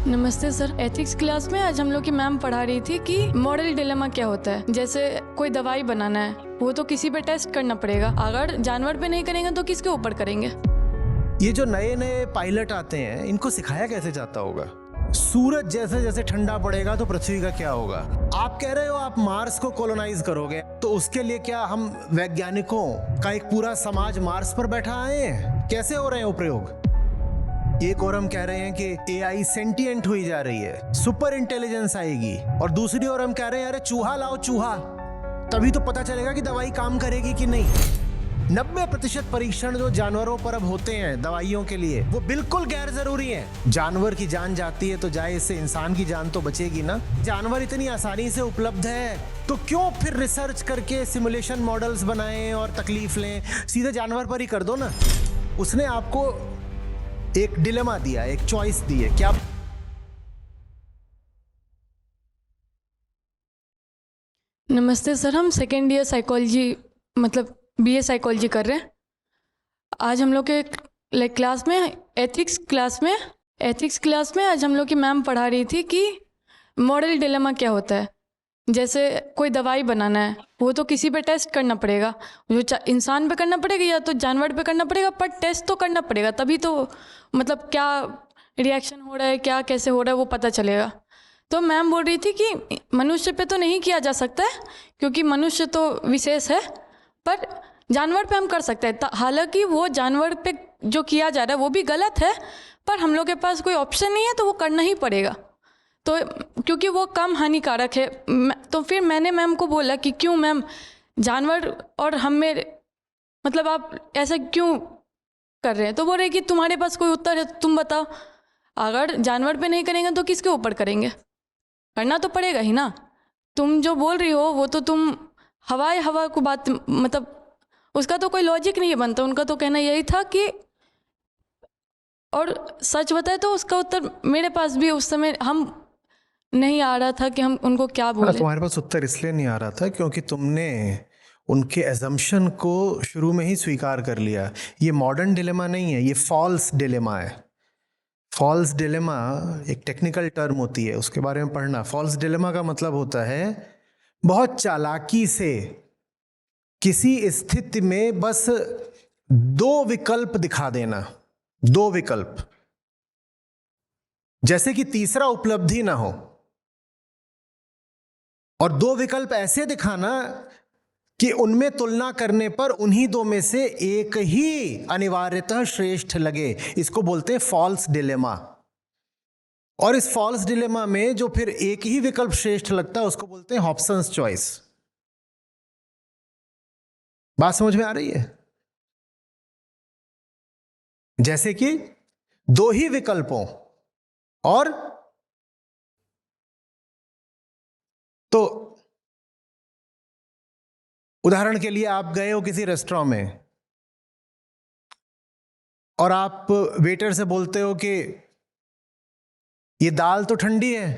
नमस्ते sir. Ethics class में आज हम लोग की मैम पढ़ा रही थी कि मॉरल डिलेमा क्या होता है। जैसे कोई दवाई बनाना है, वो तो किसी पे टेस्ट करना पड़ेगा, अगर जानवर पे नहीं करेंगे तो किसके ऊपर करेंगे। ये जो नए नए पायलट आते हैं, इनको सिखाया कैसे जाता होगा? सूरज जैसे जैसे ठंडा पड़ेगा तो पृथ्वी का क्या होगा? आप कह रहे हो आप मार्स को कॉलोनाइज करोगे, तो उसके लिए क्या हम वैज्ञानिकों का एक पूरा समाज मार्स पर बैठा आए हैं? कैसे हो रहे हैं वो प्रयोग? एक और हम कह रहे हैं कि एआई सेंटिएंट हुई जा रही है, सुपर इंटेलिजेंस आएगी, और दूसरी ओर हम कह रहे हैं अरे चूहा लाओ चूहा, तभी तो पता चलेगा कि दवाई काम करेगी कि नहीं। 90% परीक्षण जो जानवरों पर अब होते हैं दवाइयों के लिए, वो बिल्कुल गैर जरूरी है। जानवर की जान जाती है तो जाए, इससे इंसान की जान तो बचेगी ना। जानवर इतनी आसानी से उपलब्ध है तो क्यों फिर रिसर्च करके सिमुलेशन मॉडल्स बनाएं और तकलीफ लें? सीधे जानवर पर ही कर दो ना। उसने आपको एक डिलेमा दिया, एक चॉइस दी है। क्या नमस्ते सर, हम सेकेंड ईयर साइकोलॉजी मतलब बीए साइकोलॉजी कर रहे हैं। आज हम लोग के क्लास में एथिक्स क्लास में आज हम लोग की मैम पढ़ा रही थी कि मॉरल डिलेमा क्या होता है। जैसे कोई दवाई बनाना है, वो तो किसी पे टेस्ट करना पड़ेगा, जो इंसान पे करना पड़ेगा या तो जानवर पे करना पड़ेगा, पर टेस्ट तो करना पड़ेगा, तभी तो मतलब क्या रिएक्शन हो रहा है, क्या कैसे हो रहा है वो पता चलेगा। तो मैम बोल रही थी कि मनुष्य पे तो नहीं किया जा सकता है क्योंकि मनुष्य तो विशेष है, पर जानवर पे हम कर सकते हैं। हालांकि वो जानवर पे जो किया जा रहा है वो भी गलत है, पर हम लोग के पास कोई ऑप्शन नहीं है तो वो करना ही पड़ेगा, तो क्योंकि वो कम हानिकारक है। तो फिर मैंने मैम को बोला कि क्यों मैम, जानवर और हम में मतलब आप ऐसा क्यों कर रहे हैं? तो बोल रहे कि तुम्हारे पास कोई उत्तर है, तुम बताओ। अगर जानवर पे नहीं करेंगे तो किसके ऊपर करेंगे? करना तो पड़ेगा ही ना। तुम जो बोल रही हो वो तो तुम हवा को बात, मतलब उसका तो कोई लॉजिक नहीं बनता। उनका तो कहना यही था कि, और सच बताए तो उसका उत्तर मेरे पास भी उस समय हम नहीं आ रहा था कि हम उनको क्या बोले। तुम्हारे पास उत्तर इसलिए नहीं आ रहा था क्योंकि तुमने उनके एजम्पशन को शुरू में ही स्वीकार कर लिया। ये मॉडर्न डिलेमा नहीं है, ये फॉल्स डिलेमा है। फॉल्स डिलेमा एक टेक्निकल टर्म होती है, उसके बारे में पढ़ना। फॉल्स डिलेमा का मतलब होता है बहुत चालाकी से किसी स्थिति में बस दो विकल्प दिखा देना, दो विकल्प, जैसे कि तीसरा उपलब्धि ना हो, और दो विकल्प ऐसे दिखाना कि उनमें तुलना करने पर उन्हीं दो में से एक ही अनिवार्यतः श्रेष्ठ लगे। इसको बोलते हैं फॉल्स डिलेमा। और इस फॉल्स डिलेमा में जो फिर एक ही विकल्प श्रेष्ठ लगता है उसको बोलते हैं हॉब्सन्स चॉइस। बात समझ में आ रही है? जैसे कि दो ही विकल्पों, और तो उदाहरण के लिए आप गए हो किसी रेस्टोरेंट में और आप वेटर से बोलते हो कि ये दाल तो ठंडी है,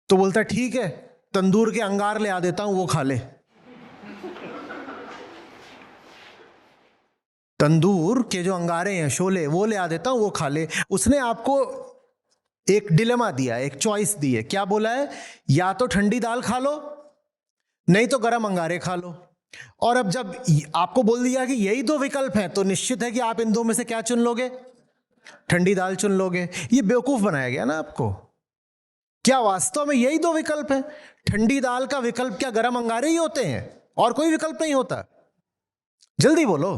तो बोलता है ठीक है, तंदूर के अंगार ले आ देता हूं, वो खा ले। तंदूर के जो अंगारे हैं, शोले, वो ले आ देता हूं, वो खा ले। उसने आपको एक डिलेमा दिया, एक चॉइस दी है। क्या बोला है? या तो ठंडी दाल खा लो, नहीं तो गर्म अंगारे खा लो। और अब जब आपको बोल दिया कि यही दो विकल्प हैं, तो निश्चित है कि आप इन दो में से क्या चुन लोगे? ठंडी दाल चुन लोगे। ये बेवकूफ बनाया गया ना आपको। क्या वास्तव में यही दो विकल्प हैं? ठंडी दाल का विकल्प क्या गर्म अंगारे ही होते हैं और कोई विकल्प नहीं होता? जल्दी बोलो।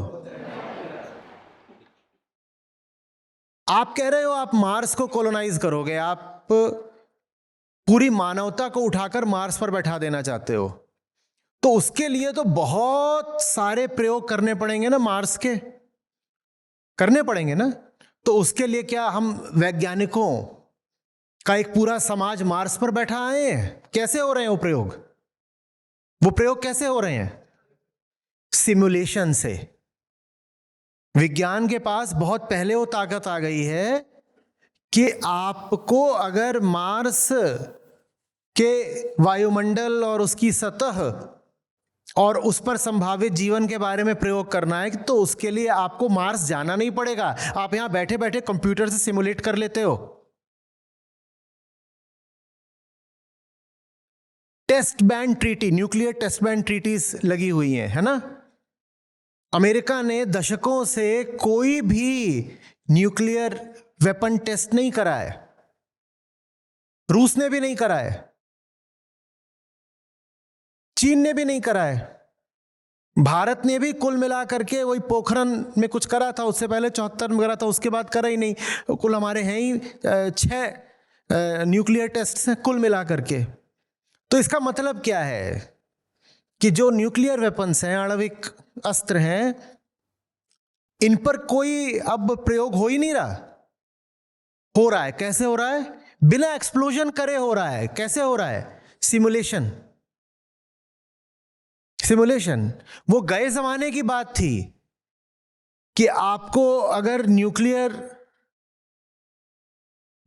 आप कह रहे हो आप मार्स को कॉलोनाइज करोगे, आप पूरी मानवता को उठाकर मार्स पर बैठा देना चाहते हो, तो उसके लिए तो बहुत सारे प्रयोग करने पड़ेंगे ना, मार्स के करने पड़ेंगे ना। तो उसके लिए क्या हम वैज्ञानिकों का एक पूरा समाज मार्स पर बैठा आए हैं? कैसे हो रहे हैं वो प्रयोग? वो प्रयोग कैसे हो रहे हैं? सिमुलेशन से। विज्ञान के पास बहुत पहले वो ताकत आ गई है कि आपको अगर मार्स के वायुमंडल और उसकी सतह और उस पर संभावित जीवन के बारे में प्रयोग करना है, तो उसके लिए आपको मार्स जाना नहीं पड़ेगा। आप यहां बैठे बैठे कंप्यूटर से सिमुलेट कर लेते हो। Test ban treaty, nuclear test ban treaties लगी हुई है ना। अमेरिका ने दशकों से कोई भी न्यूक्लियर वेपन टेस्ट नहीं करा है, रूस ने भी नहीं करा है, चीन ने भी नहीं करा है, भारत ने भी कुल मिलाकर के वही पोखरण में कुछ करा था, उससे पहले 74 में करा था, उसके बाद करा ही नहीं। कुल हमारे हैं ही 6 न्यूक्लियर टेस्ट हैं कुल मिलाकर के। तो इसका मतलब क्या है कि जो न्यूक्लियर वेपन्स हैं, आणविक अस्त्र हैं, इन पर कोई अब प्रयोग हो ही नहीं रहा। हो रहा है, कैसे हो रहा है? बिना एक्सप्लोजन करे हो रहा है। कैसे हो रहा है? सिमुलेशन। सिमुलेशन। वो गए जमाने की बात थी कि आपको अगर न्यूक्लियर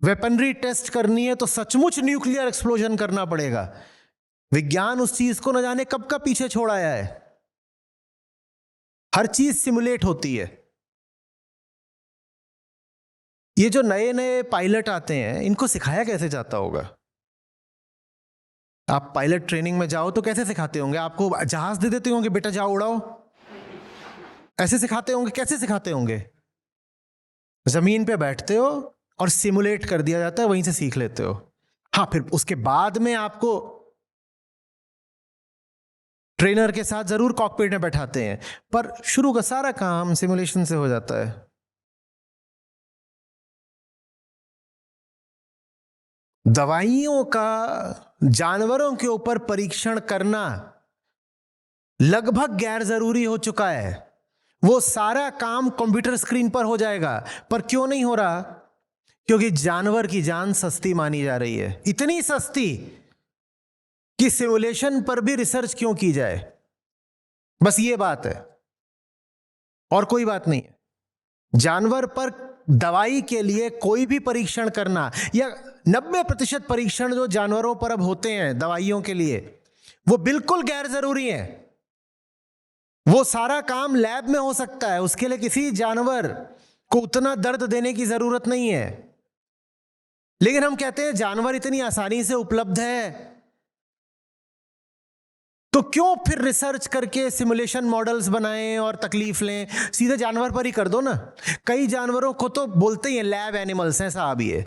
वेपनरी टेस्ट करनी है तो सचमुच न्यूक्लियर एक्सप्लोजन करना पड़ेगा। विज्ञान उस चीज को न जाने कब का पीछे छोड़ आया है। हर चीज सिमुलेट होती है। ये जो नए नए पायलट आते हैं, इनको सिखाया कैसे जाता होगा? आप पायलट ट्रेनिंग में जाओ तो कैसे सिखाते होंगे? आपको जहाज दे देते होंगे, बेटा जाओ उड़ाओ, ऐसे सिखाते होंगे? कैसे सिखाते होंगे? जमीन पे बैठते हो और सिमुलेट कर दिया जाता है, वहीं से सीख लेते हो। हाँ, फिर उसके बाद में आपको ट्रेनर के साथ जरूर कॉकपिट में बैठाते हैं, पर शुरू का सारा काम सिमुलेशन से हो जाता है। दवाइयों का जानवरों के ऊपर परीक्षण करना लगभग गैर जरूरी हो चुका है। वो सारा काम कंप्यूटर स्क्रीन पर हो जाएगा। पर क्यों नहीं हो रहा? क्योंकि जानवर की जान सस्ती मानी जा रही है। इतनी सस्ती कि सिमुलेशन पर भी रिसर्च क्यों की जाए। बस ये बात है, और कोई बात नहीं है। जानवर पर दवाई के लिए कोई भी परीक्षण करना, या 90% परीक्षण जो जानवरों पर अब होते हैं दवाइयों के लिए, वो बिल्कुल गैर जरूरी है। वो सारा काम लैब में हो सकता है। उसके लिए किसी जानवर को उतना दर्द देने की जरूरत नहीं है। लेकिन हम कहते हैं जानवर इतनी आसानी से उपलब्ध है, तो क्यों फिर रिसर्च करके सिमुलेशन मॉडल्स बनाएं और तकलीफ लें? सीधे जानवर पर ही कर दो ना। कई जानवरों को तो बोलते ही हैं लैब एनिमल्स हैं साहब। ये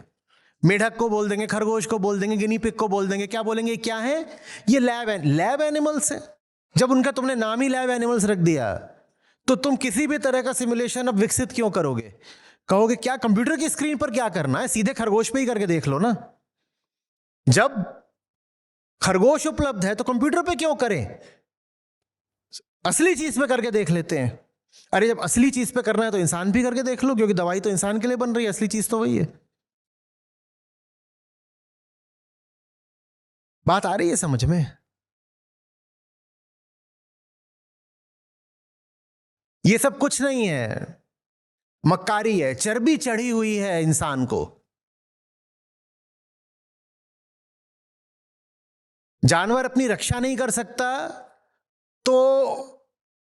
मेढक को बोल देंगे, खरगोश को बोल देंगे, गिनी पिग को बोल देंगे। क्या बोलेंगे? क्या है ये? लैब एनिमल्स है। जब उनका तुमने नाम ही लैब एनिमल्स रख दिया, तो तुम किसी भी तरह का सिमुलेशन अब विकसित क्यों करोगे? कहोगे क्या कंप्यूटर की स्क्रीन पर क्या करना है? सीधे खरगोश पे ही करके देख लो ना। जब खरगोश उपलब्ध है तो कंप्यूटर पे क्यों करें? असली चीज पे करके देख लेते हैं। अरे जब असली चीज पे करना है तो इंसान भी करके देख लो, क्योंकि दवाई तो इंसान के लिए बन रही है, असली चीज तो वही है। बात आ रही है समझ में? ये सब कुछ नहीं है, मक्कारी है, चर्बी चढ़ी हुई है इंसान को। जानवर अपनी रक्षा नहीं कर सकता तो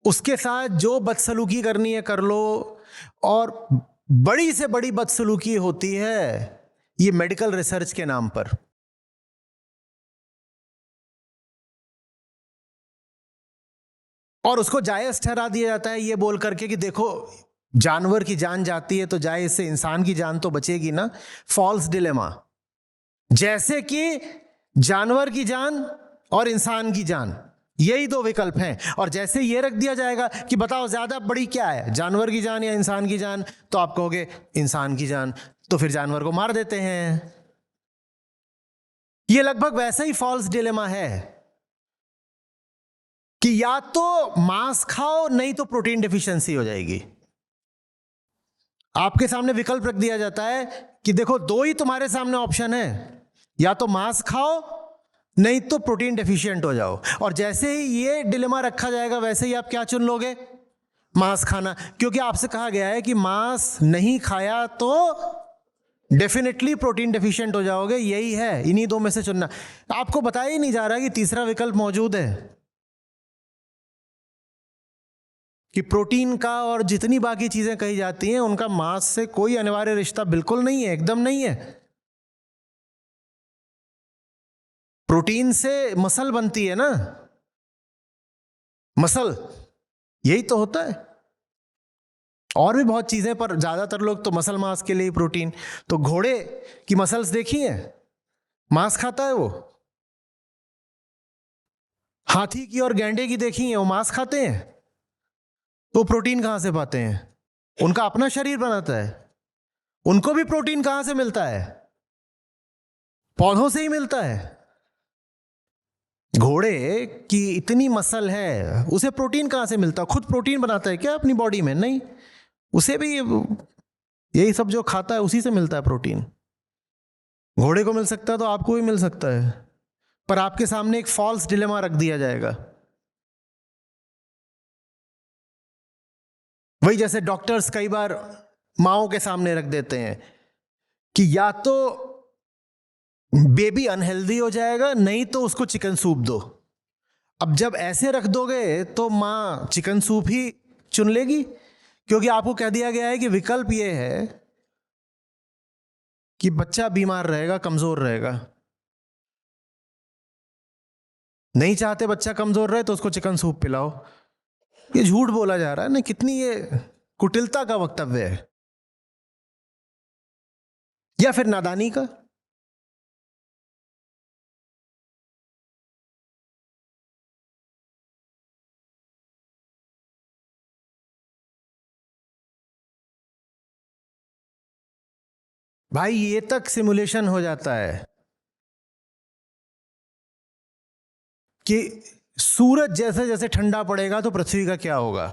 उसके साथ जो बदसलूकी करनी है कर लो। और बड़ी से बड़ी बदसलूकी होती है ये मेडिकल रिसर्च के नाम पर। और उसको जायज ठहरा दिया जाता है ये बोल करके कि देखो जानवर की जान जाती है तो जायज से इंसान की जान तो बचेगी ना। False dilemma. जैसे कि जानवर की जान और इंसान की जान, यही दो विकल्प हैं। और जैसे ये रख दिया जाएगा कि बताओ ज्यादा बड़ी क्या है, जानवर की जान या इंसान की जान, तो आप कहोगे इंसान की जान, तो फिर जानवर को मार देते हैं। ये लगभग वैसा ही फॉल्स डिलेमा है कि या तो मांस खाओ नहीं तो प्रोटीन डिफिशियंसी हो जाएगी। आपके सामने विकल्प रख दिया जाता है कि देखो दो ही तुम्हारे सामने ऑप्शन है, या तो मांस खाओ नहीं तो प्रोटीन डेफिशिएंट हो जाओ। और जैसे ही ये डिलेमा रखा जाएगा वैसे ही आप क्या चुन लोगे? मांस खाना। क्योंकि आपसे कहा गया है कि मांस नहीं खाया तो डेफिनेटली प्रोटीन डेफिशिएंट हो जाओगे। यही है, इन्हीं दो में से चुनना। आपको बताया ही नहीं जा रहा कि तीसरा विकल्प मौजूद है। कि प्रोटीन का और जितनी बाकी चीजें कही जाती हैं उनका मांस से कोई अनिवार्य रिश्ता बिल्कुल नहीं है, एकदम नहीं है। प्रोटीन से मसल बनती है ना, मसल, यही तो होता है। और भी बहुत चीजें, पर ज्यादातर लोग तो मसल मांस के लिए प्रोटीन। तो घोड़े की मसल्स देखी है, मांस खाता है वो। हाथी की और गैंडे की देखी है, वो मांस खाते हैं। तो प्रोटीन कहां से पाते हैं? उनका अपना शरीर बनाता है। उनको भी प्रोटीन कहां से मिलता है? पौधों से ही मिलता है। घोड़े की इतनी मसल है, उसे प्रोटीन कहां से मिलता है? खुद प्रोटीन बनाता है क्या अपनी बॉडी में? नहीं, उसे भी यही सब जो खाता है उसी से मिलता है प्रोटीन। घोड़े को मिल सकता है तो आपको भी मिल सकता है, पर आपके सामने एक फॉल्स डिलेमा रख दिया जाएगा। वही जैसे डॉक्टर्स कई बार माओ के सामने रख देते हैं कि या तो बेबी अनहेल्दी हो जाएगा, नहीं तो उसको चिकन सूप दो। अब जब ऐसे रख दोगे तो मां चिकन सूप ही चुन लेगी, क्योंकि आपको कह दिया गया है कि विकल्प ये है कि बच्चा बीमार रहेगा, कमजोर रहेगा। नहीं चाहते बच्चा कमजोर रहे तो उसको चिकन सूप पिलाओ। ये झूठ बोला जा रहा है ना, कितनी ये कुटिलता का वक्तव्य है, या फिर नादानी का। भाई ये तक सिमुलेशन हो जाता है कि सूरज जैसे जैसे ठंडा पड़ेगा तो पृथ्वी का क्या होगा।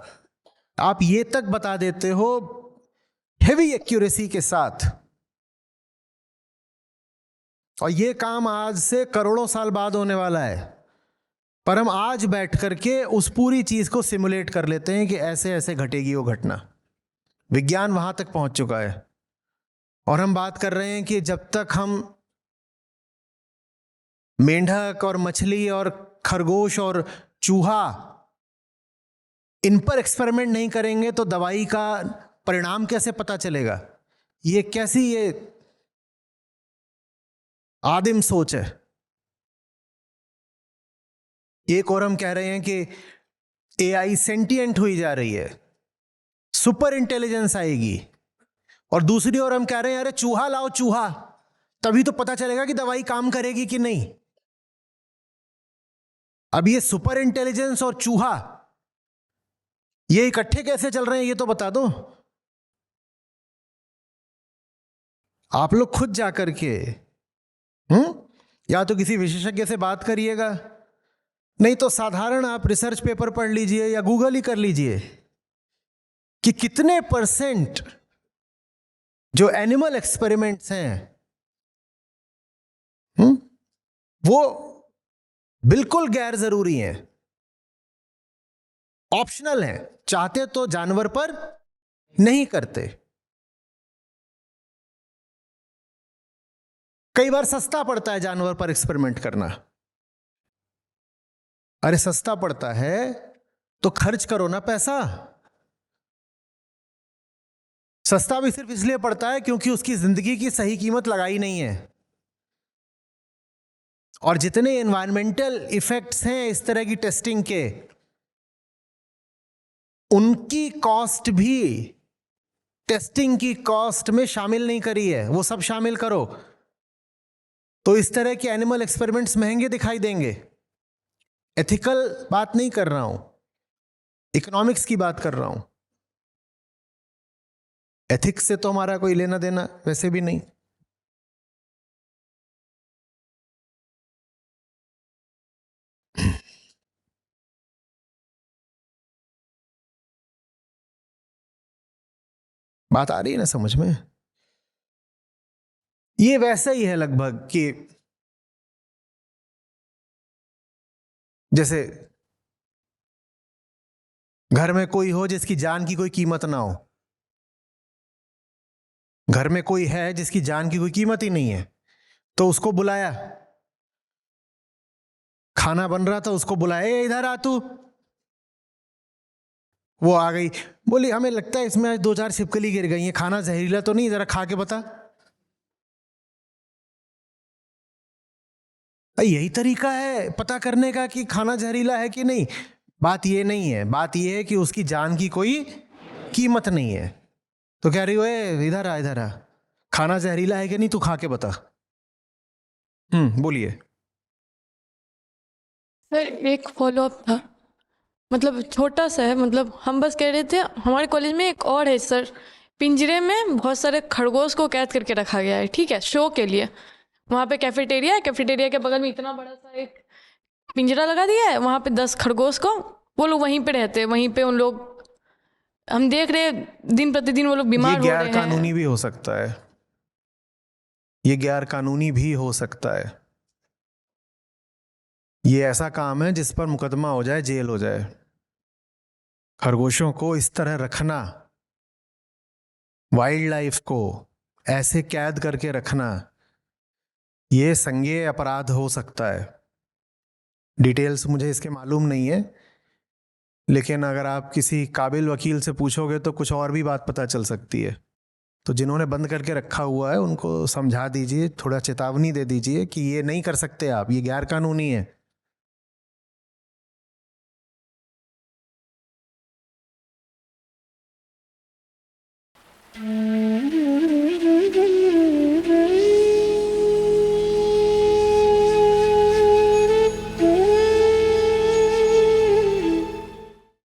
आप ये तक बता देते हो हेवी एक्यूरेसी के साथ, और ये काम आज से करोड़ों साल बाद होने वाला है, पर हम आज बैठ करके उस पूरी चीज को सिमुलेट कर लेते हैं कि ऐसे ऐसे घटेगी वो घटना। विज्ञान वहां तक पहुंच चुका है, और हम बात कर रहे हैं कि जब तक हम मेंढक और मछली और खरगोश और चूहा इन पर एक्सपेरिमेंट नहीं करेंगे तो दवाई का परिणाम कैसे पता चलेगा? ये कैसी ये आदिम सोच है। एक और हम कह रहे हैं कि एआई सेंटिएंट हुई जा रही है, सुपर इंटेलिजेंस आएगी, और दूसरी ओर हम कह रहे हैं अरे चूहा लाओ चूहा, तभी तो पता चलेगा कि दवाई काम करेगी कि नहीं। अब ये सुपर इंटेलिजेंस और चूहा ये इकट्ठे कैसे चल रहे हैं ये तो बता दो। आप लोग खुद जाकर के या तो किसी विशेषज्ञ से बात करिएगा, नहीं तो साधारण आप रिसर्च पेपर पढ़ लीजिए या गूगल ही कर लीजिए कि कितने % जो एनिमल एक्सपेरिमेंट्स हैं वो बिल्कुल गैर जरूरी हैं, ऑप्शनल हैं, चाहते तो जानवर पर नहीं करते। कई बार सस्ता पड़ता है जानवर पर एक्सपेरिमेंट करना। अरे सस्ता पड़ता है तो खर्च करो ना पैसा। सस्ता भी सिर्फ इसलिए पड़ता है क्योंकि उसकी जिंदगी की सही कीमत लगाई नहीं है, और जितने एनवायरमेंटल इफेक्ट्स हैं इस तरह की टेस्टिंग के, उनकी कॉस्ट भी टेस्टिंग की कॉस्ट में शामिल नहीं करी है, वो सब शामिल करो तो इस तरह के एनिमल एक्सपेरिमेंट्स महंगे दिखाई देंगे। एथिकल बात नहीं कर रहा हूं, इकोनॉमिक्स की बात कर रहा हूं। एथिक्स से तो हमारा कोई लेना देना वैसे भी नहीं। बात आ रही है ना समझ में? ये वैसा ही है लगभग कि जैसे घर में कोई हो जिसकी जान की कोई कीमत ना हो। घर में कोई है जिसकी जान की कोई कीमत ही नहीं है, तो उसको बुलाया, खाना बन रहा था, उसको बुलाया, इधर आ तू। वो आ गई, बोली हमें लगता है इसमें आज 2-4 छिपकली गिर गई हैं, खाना जहरीला तो नहीं, जरा खा के बता। यही तरीका है पता करने का कि खाना जहरीला है कि नहीं। बात ये नहीं है, बात ये है कि उसकी जान की कोई कीमत नहीं है। तो कह रही हो इधर आ, इधर आ, खाना जहरीला है कि नहीं, तू खा के बता। बोलिए। सर एक फॉलोअप था, मतलब छोटा सा है, मतलब हम बस कह रहे थे हमारे कॉलेज में एक और है सर, पिंजरे में बहुत सारे खरगोश को कैद करके रखा गया है, ठीक है, शो के लिए। वहाँ पे कैफेटेरिया है, कैफेटेरिया के बगल में इतना बड़ा सा एक पिंजरा लगा दिया है, वहाँ पे 10 खरगोश को, वो लोग वहीं पे रहते हैं, वहीं पे उन लोग, हम देख रहे हैं दिन प्रतिदिन वो लोग ये बीमार हो गैर रहे कानूनी हैं। भी हो सकता है, ये गैर कानूनी भी हो सकता है। ये ऐसा काम है जिस पर मुकदमा हो जाए, जेल हो जाए। खरगोशों को इस तरह रखना, वाइल्ड लाइफ को ऐसे कैद करके रखना, ये संज्ञेय अपराध हो सकता है। डिटेल्स मुझे इसके मालूम नहीं है, लेकिन अगर आप किसी काबिल वकील से पूछोगे तो कुछ और भी बात पता चल सकती है। तो जिन्होंने बंद करके रखा हुआ है उनको समझा दीजिए, थोड़ा चेतावनी दे दीजिए कि ये नहीं कर सकते आप, ये गैर कानूनी है।